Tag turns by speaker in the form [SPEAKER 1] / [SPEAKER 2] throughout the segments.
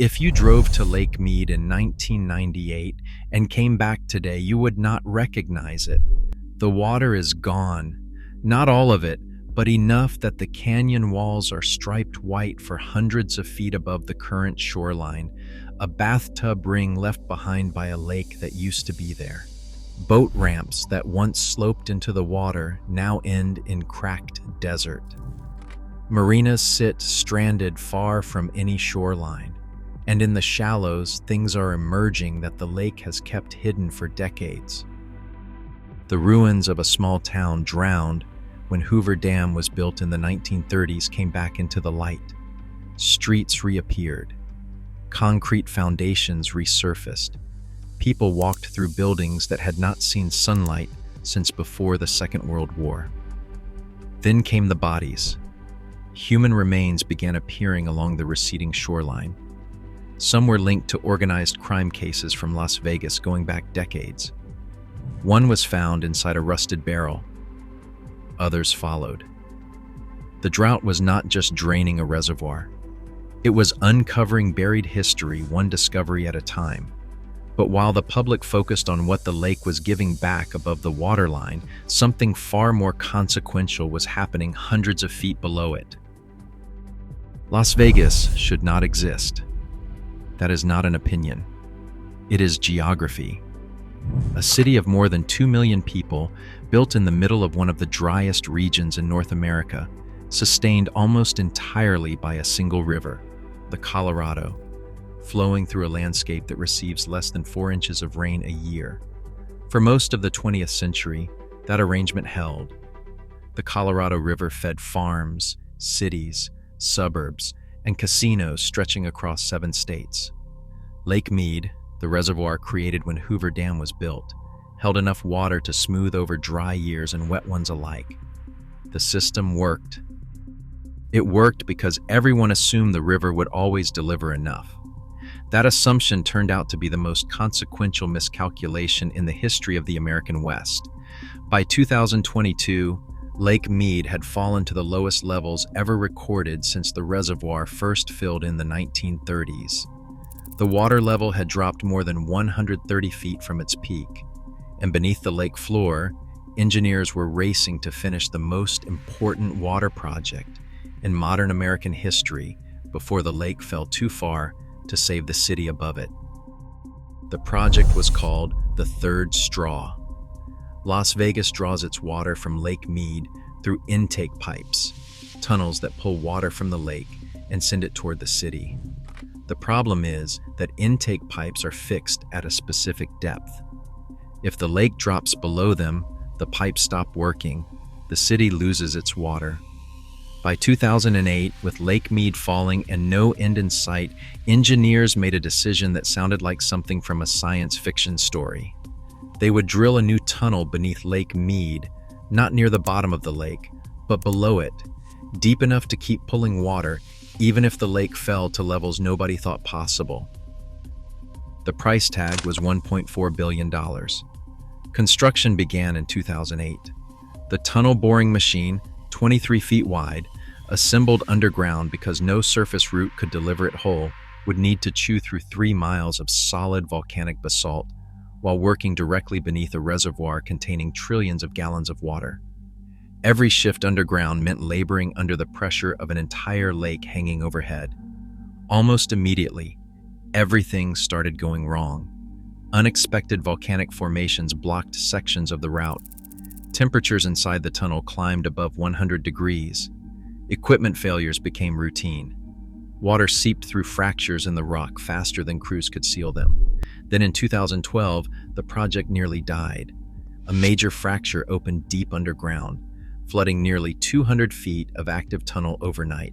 [SPEAKER 1] If you drove to Lake Mead in 1998 and came back today, you would not recognize it. The water is gone. Not all of it, but enough that the canyon walls are striped white for hundreds of feet above the current shoreline, a bathtub ring left behind by a lake that used to be there. Boat ramps that once sloped into the water now end in cracked desert. Marinas sit stranded far from any shoreline, and in the shallows, things are emerging that the lake has kept hidden for decades. The ruins of a small town drowned when Hoover Dam was built in the 1930s came back into the light. Streets reappeared. Concrete foundations resurfaced. People walked through buildings that had not seen sunlight since before the Second World War. Then came the bodies. Human remains began appearing along the receding shoreline. Some were linked to organized crime cases from Las Vegas going back decades. One was found inside a rusted barrel. Others followed. The drought was not just draining a reservoir. It was uncovering buried history, one discovery at a time. But while the public focused on what the lake was giving back above the waterline, something far more consequential was happening hundreds of feet below it. Las Vegas should not exist. That is not an opinion. It is geography. A city of more than 2 million people, built in the middle of one of the driest regions in North America, sustained almost entirely by a single river, the Colorado, flowing through a landscape that receives less than 4 inches of rain a year. For most of the 20th century, that arrangement held. The Colorado River fed farms, cities, suburbs, and casinos stretching across 7 states. Lake Mead, the reservoir created when Hoover Dam was built, held enough water to smooth over dry years and wet ones alike. The system worked. It worked because everyone assumed the river would always deliver enough. That assumption turned out to be the most consequential miscalculation in the history of the American West. By 2022, Lake Mead had fallen to the lowest levels ever recorded since the reservoir first filled in the 1930s. The water level had dropped more than 130 feet from its peak, and beneath the lake floor, engineers were racing to finish the most important water project in modern American history before the lake fell too far to save the city above it. The project was called the Third Straw. Las Vegas draws its water from Lake Mead through intake pipes, tunnels that pull water from the lake and send it toward the city. The problem is that intake pipes are fixed at a specific depth. If the lake drops below them, the pipes stop working, the city loses its water. By 2008, with Lake Mead falling and no end in sight, engineers made a decision that sounded like something from a science fiction story. They would drill a new tunnel beneath Lake Mead, not near the bottom of the lake, but below it, deep enough to keep pulling water, even if the lake fell to levels nobody thought possible. The price tag was $1.4 billion. Construction began in 2008. The tunnel boring machine, 23 feet wide, assembled underground because no surface route could deliver it whole, would need to chew through 3 miles of solid volcanic basalt while working directly beneath a reservoir containing trillions of gallons of water. Every shift underground meant laboring under the pressure of an entire lake hanging overhead. Almost immediately, everything started going wrong. Unexpected volcanic formations blocked sections of the route. Temperatures inside the tunnel climbed above 100 degrees. Equipment failures became routine. Water seeped through fractures in the rock faster than crews could seal them. Then in 2012, the project nearly died. A major fracture opened deep underground, flooding nearly 200 feet of active tunnel overnight.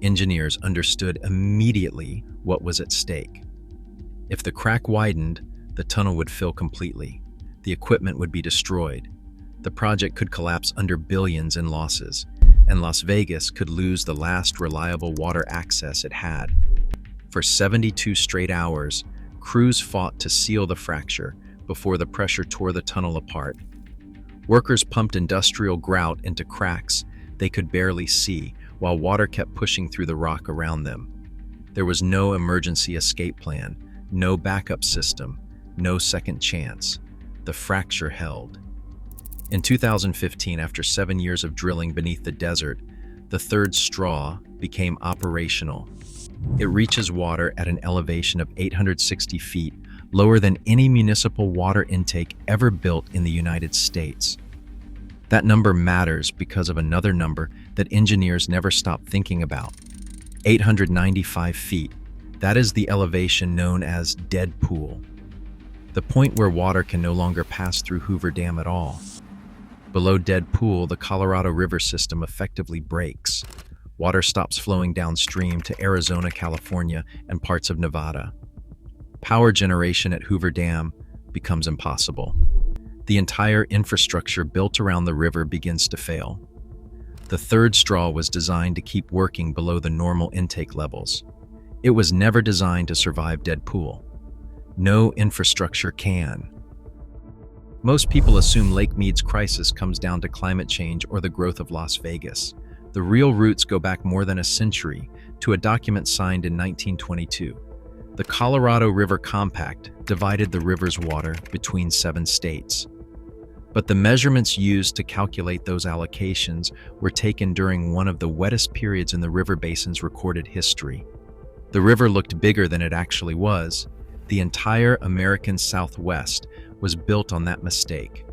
[SPEAKER 1] Engineers understood immediately what was at stake. If the crack widened, the tunnel would fill completely. The equipment would be destroyed. The project could collapse under billions in losses, and Las Vegas could lose the last reliable water access it had. For 72 straight hours, crews fought to seal the fracture before the pressure tore the tunnel apart. Workers pumped industrial grout into cracks they could barely see, while water kept pushing through the rock around them. There was no emergency escape plan, no backup system, no second chance. The fracture held. In 2015, after 7 years of drilling beneath the desert, the third straw became operational. It reaches water at an elevation of 860 feet, lower than any municipal water intake ever built in the United States. That number matters because of another number that engineers never stop thinking about. 895 feet. That is the elevation known as dead pool, the point where water can no longer pass through Hoover Dam at all. Below dead pool, the Colorado River system effectively breaks. Water stops flowing downstream to Arizona, California, and parts of Nevada. Power generation at Hoover Dam becomes impossible. The entire infrastructure built around the river begins to fail. The third straw was designed to keep working below the normal intake levels. It was never designed to survive dead pool. No infrastructure can. Most people assume Lake Mead's crisis comes down to climate change or the growth of Las Vegas. The real roots go back more than a century to a document signed in 1922. The Colorado River Compact divided the river's water between 7 states. But the measurements used to calculate those allocations were taken during one of the wettest periods in the river basin's recorded history. The river looked bigger than it actually was. The entire American Southwest was built on that mistake.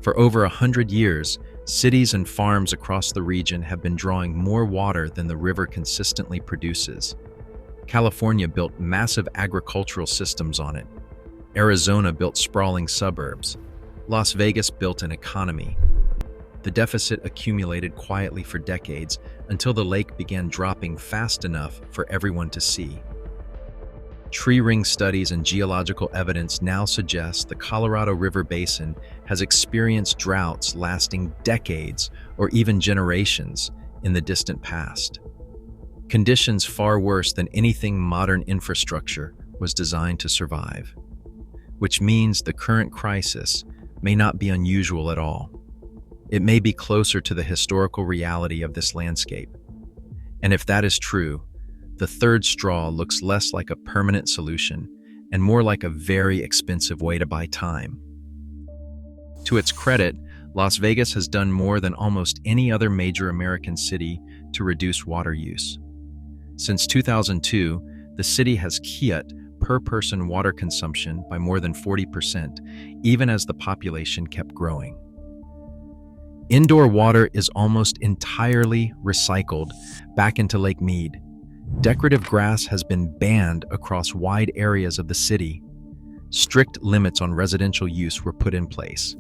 [SPEAKER 1] For over 100 years, cities and farms across the region have been drawing more water than the river consistently produces. California built massive agricultural systems on it. Arizona built sprawling suburbs. Las Vegas built an economy. The deficit accumulated quietly for decades until the lake began dropping fast enough for everyone to see. Tree ring studies and geological evidence now suggest the Colorado River Basin has experienced droughts lasting decades or even generations in the distant past. Conditions far worse than anything modern infrastructure was designed to survive, which means the current crisis may not be unusual at all. It may be closer to the historical reality of this landscape. And if that is true, the third straw looks less like a permanent solution and more like a very expensive way to buy time. To its credit, Las Vegas has done more than almost any other major American city to reduce water use. Since 2002, the city has cut per-person water consumption by more than 40%, even as the population kept growing. Indoor water is almost entirely recycled back into Lake Mead. Decorative grass has been banned across wide areas of the city. Strict limits on residential use were put in place.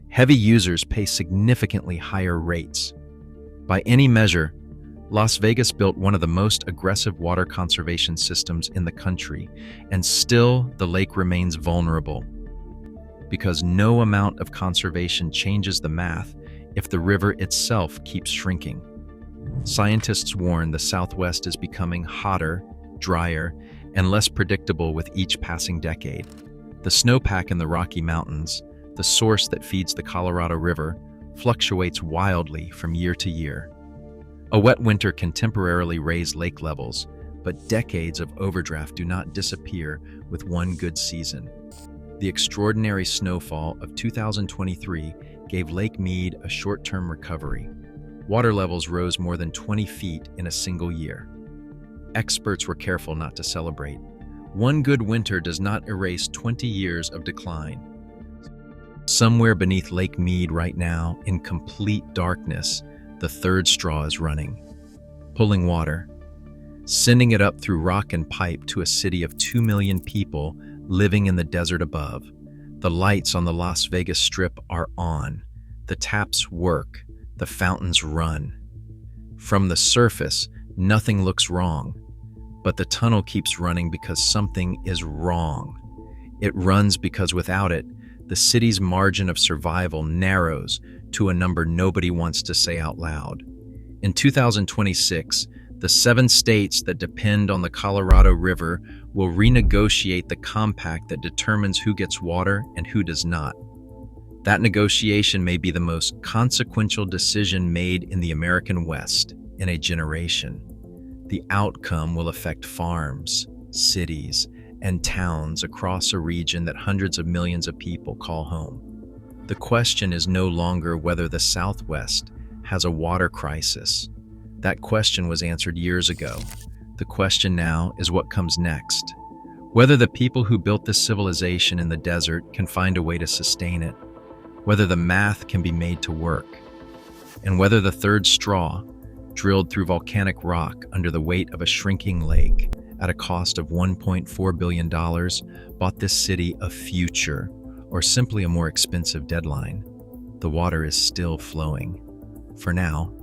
[SPEAKER 1] Heavy users pay significantly higher rates. By any measure, Las Vegas built one of the most aggressive water conservation systems in the country, and still the lake remains vulnerable. Because no amount of conservation changes the math if the river itself keeps shrinking. Scientists warn the Southwest is becoming hotter, drier, and less predictable with each passing decade. The snowpack in the Rocky Mountains, the source that feeds the Colorado River, fluctuates wildly from year to year. A wet winter can temporarily raise lake levels, but decades of overdraft do not disappear with one good season. The extraordinary snowfall of 2023 gave Lake Mead a short-term recovery. Water levels rose more than 20 feet in a single year. Experts were careful not to celebrate. One good winter does not erase 20 years of decline. Somewhere beneath Lake Mead right now, in complete darkness, the third straw is running, pulling water, sending it up through rock and pipe to a city of 2 million people living in the desert above. The lights on the Las Vegas Strip are on. The taps work. The fountains run. From the surface, nothing looks wrong, but the tunnel keeps running because something is wrong. It runs because without it, the city's margin of survival narrows to a number nobody wants to say out loud. In 2026, the 7 states that depend on the Colorado River will renegotiate the compact that determines who gets water and who does not. That negotiation may be the most consequential decision made in the American West in a generation. The outcome will affect farms, cities, and towns across a region that hundreds of millions of people call home. The question is no longer whether the Southwest has a water crisis. That question was answered years ago. The question now is what comes next. Whether the people who built this civilization in the desert can find a way to sustain it, whether the math can be made to work, and whether the third straw, drilled through volcanic rock under the weight of a shrinking lake at a cost of $1.4 billion, bought this city a future, or simply a more expensive deadline. The water is still flowing. For now,